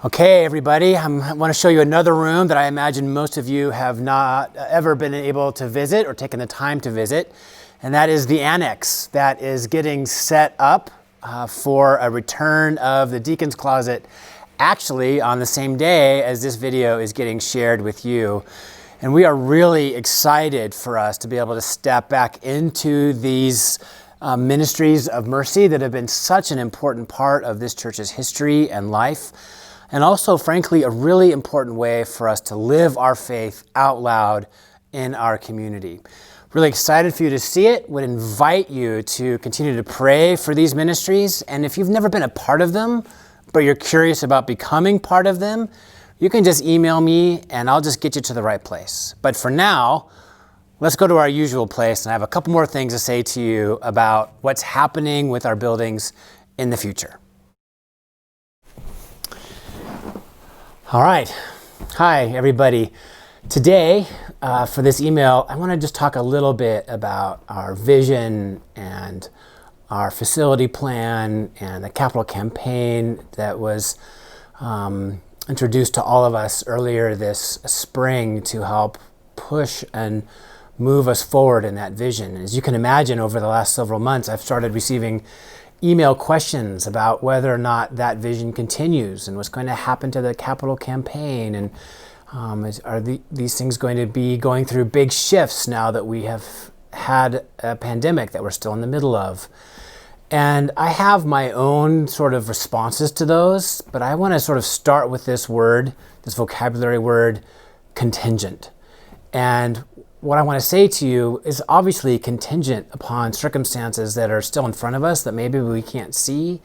Okay, everybody, I want to show you another room that I imagine most of you have not ever been able to visit or taken the time to visit, and that is the annex that is getting set up for a return of the Deacons Closet, actually on the same day as this video is getting shared with you. And we are really excited for us to be able to step back into these ministries of mercy that have been such an important part of this church's history and life. And also, frankly, a really important way for us to live our faith out loud in our community. Really excited for you to see it. Would invite you to continue to pray for these ministries. And if you've never been a part of them, but you're curious about becoming part of them, you can just email me and I'll just get you to the right place. But for now, let's go to our usual place. And I have a couple more things to say to you about what's happening with our buildings in the future. All right. Hi, everybody. Today, for this email, I want to just talk a little bit about our vision and our facility plan and the capital campaign that was introduced to all of us earlier this spring to help push and move us forward in that vision. As you can imagine, over the last several months, I've started receiving email questions about whether or not that vision continues and what's going to happen to the capital campaign, and are these things going to be going through big shifts now that we have had a pandemic that we're still in the middle of. And I have my own sort of responses to those, but I want to sort of start with this word, this vocabulary word, contingent. And what I want to say to you is obviously contingent upon circumstances that are still in front of us that maybe we can't see,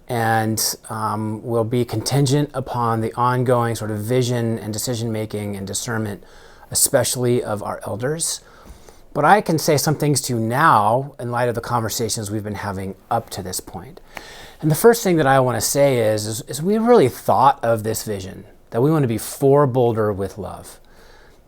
and will be contingent upon the ongoing sort of vision and decision-making and discernment, especially of our elders. But I can say some things to you now in light of the conversations we've been having up to this point. And the first thing that I want to say is we really thought of this vision, that we want to be for Boulder with love,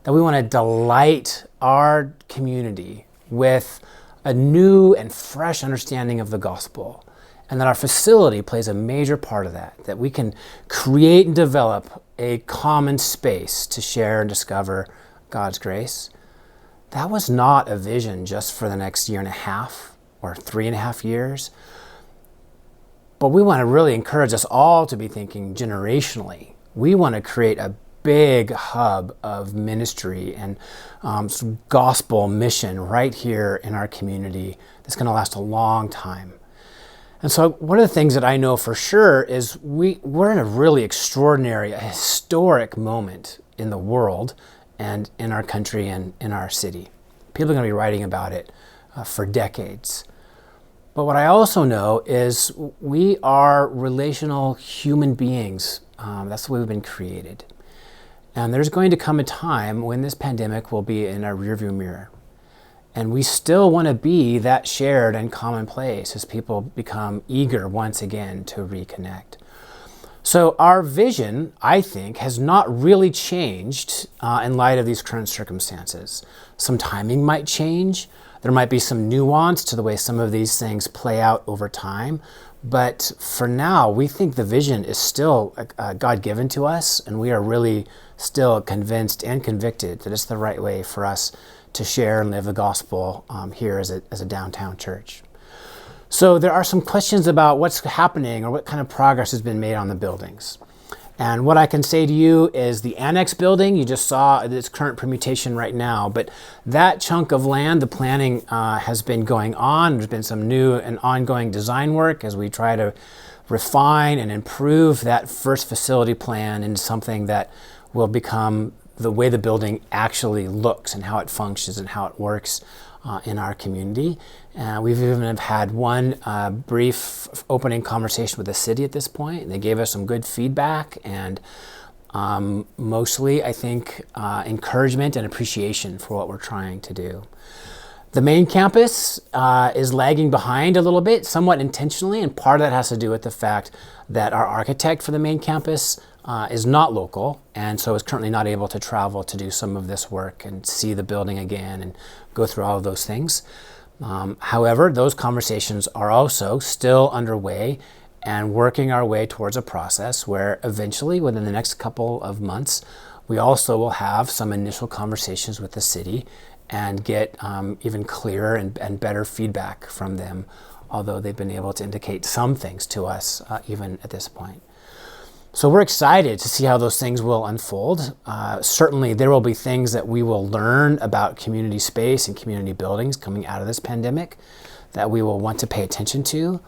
that we want to delight our community with a new and fresh understanding of the gospel, and that our facility plays a major part of that, that we can create and develop a common space to share and discover God's grace. That was not a vision just for the next year and a half or 3.5 years, but we want to really encourage us all to be thinking generationally. We want to create a big hub of ministry and some gospel mission right here in our community that's going to last a long time. And so one of the things that I know for sure is we're in a really extraordinary, a historic moment in the world and in our country and in our city. People are going to be writing about it for decades. But what I also know is we are relational human beings. That's the way we've been created. And there's going to come a time when this pandemic will be in our rearview mirror. And we still want to be that shared and common place as people become eager once again to reconnect. So our vision, I think, has not really changed in light of these current circumstances. Some timing might change. There might be some nuance to the way some of these things play out over time. But for now, we think the vision is still God-given to us, and we are really still convinced and convicted that it's the right way for us to share and live the gospel here as a downtown church. So there are some questions about what's happening or what kind of progress has been made on the buildings. And what I can say to you is the annex building, you just saw its current permutation right now, but that chunk of land, the planning has been going on. There's been some new and ongoing design work as we try to refine and improve that first facility plan into something that will become the way the building actually looks and how it functions and how it works in our community. We've even had one brief opening conversation with the city at this point, and they gave us some good feedback and mostly, I think, encouragement and appreciation for what we're trying to do. The main campus is lagging behind a little bit, somewhat intentionally, and part of that has to do with the fact that our architect for the main campus is not local, and so is currently not able to travel to do some of this work and see the building again and go through all of those things. However, those conversations are also still underway, and working our way towards a process where eventually, within the next couple of months, we also will have some initial conversations with the city and get even clearer and better feedback from them, although they've been able to indicate some things to us even at this point. So we're excited to see how those things will unfold. Certainly there will be things that we will learn about community space and community buildings coming out of this pandemic that we will want to pay attention to,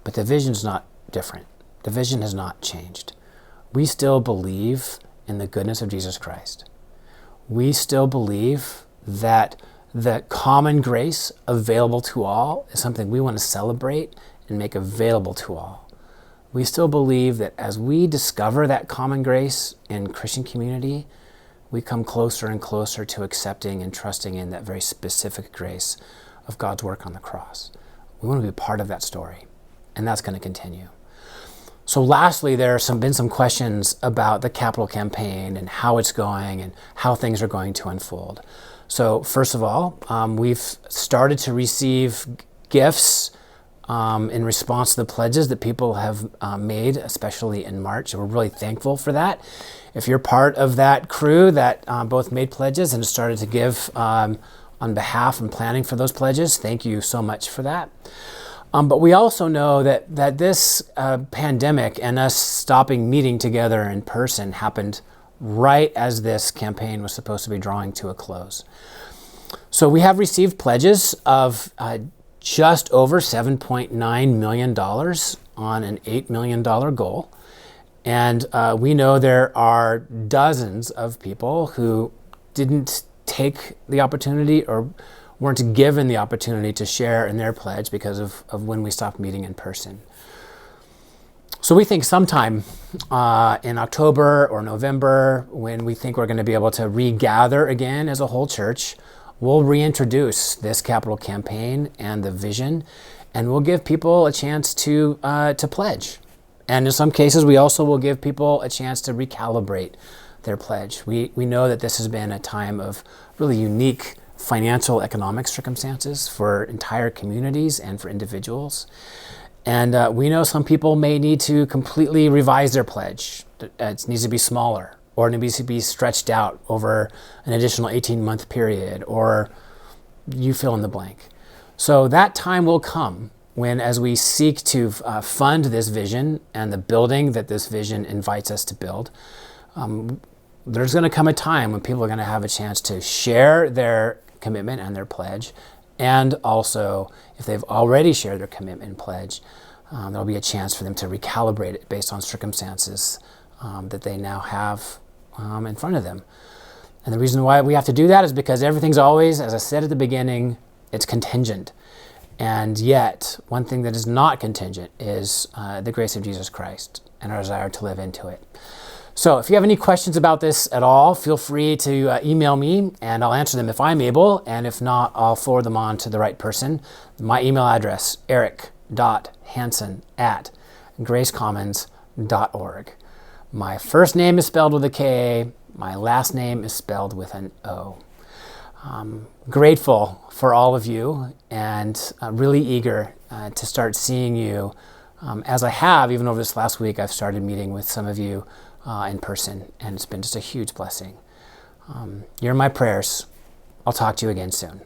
but the vision's not different. The vision has not changed. We still believe in the goodness of Jesus Christ. We still believe that the common grace available to all is something we want to celebrate and make available to all. We still believe that as we discover that common grace in Christian community, we come closer and closer to accepting and trusting in that very specific grace of God's work on the cross. We want to be a part of that story, and that's going to continue. So lastly, there have been some questions about the capital campaign and how it's going and how things are going to unfold. So first of all, we've started to receive gifts in response to the pledges that people have made, especially in March. We're really thankful for that. If you're part of that crew that both made pledges and started to give on behalf and planning for those pledges, thank you so much for that. But we also know that this pandemic and us stopping meeting together in person happened right as this campaign was supposed to be drawing to a close. So we have received pledges of just over $7.9 million on an $8 million goal. And we know there are dozens of people who didn't take the opportunity or weren't given the opportunity to share in their pledge because of when we stopped meeting in person. So we think sometime in October or November, when we think we're going to be able to regather again as a whole church, we'll reintroduce this capital campaign and the vision, and we'll give people a chance to pledge. And in some cases, we also will give people a chance to recalibrate their pledge. We know that this has been a time of really unique financial economic circumstances for entire communities and for individuals. And we know some people may need to completely revise their pledge. It needs to be smaller, or it needs to be stretched out over an additional 18-month period, or you fill in the blank. So that time will come when, as we seek to fund this vision and the building that this vision invites us to build, there's going to come a time when people are going to have a chance to share their commitment and their pledge. And also, if they've already shared their commitment and pledge, there'll be a chance for them to recalibrate it based on circumstances that they now have in front of them. And the reason why we have to do that is because everything's always, as I said at the beginning, it's contingent. And yet, one thing that is not contingent is the grace of Jesus Christ and our desire to live into it. So if you have any questions about this at all, feel free to email me and I'll answer them if I'm able. And if not, I'll forward them on to the right person. My email address, eric.hansen@gracecommons.org. My first name is spelled with a K. My last name is spelled with an O. Grateful for all of you and really eager to start seeing you. As I have, even over this last week, I've started meeting with some of you in person, and it's been just a huge blessing. You're in my prayers. I'll talk to you again soon.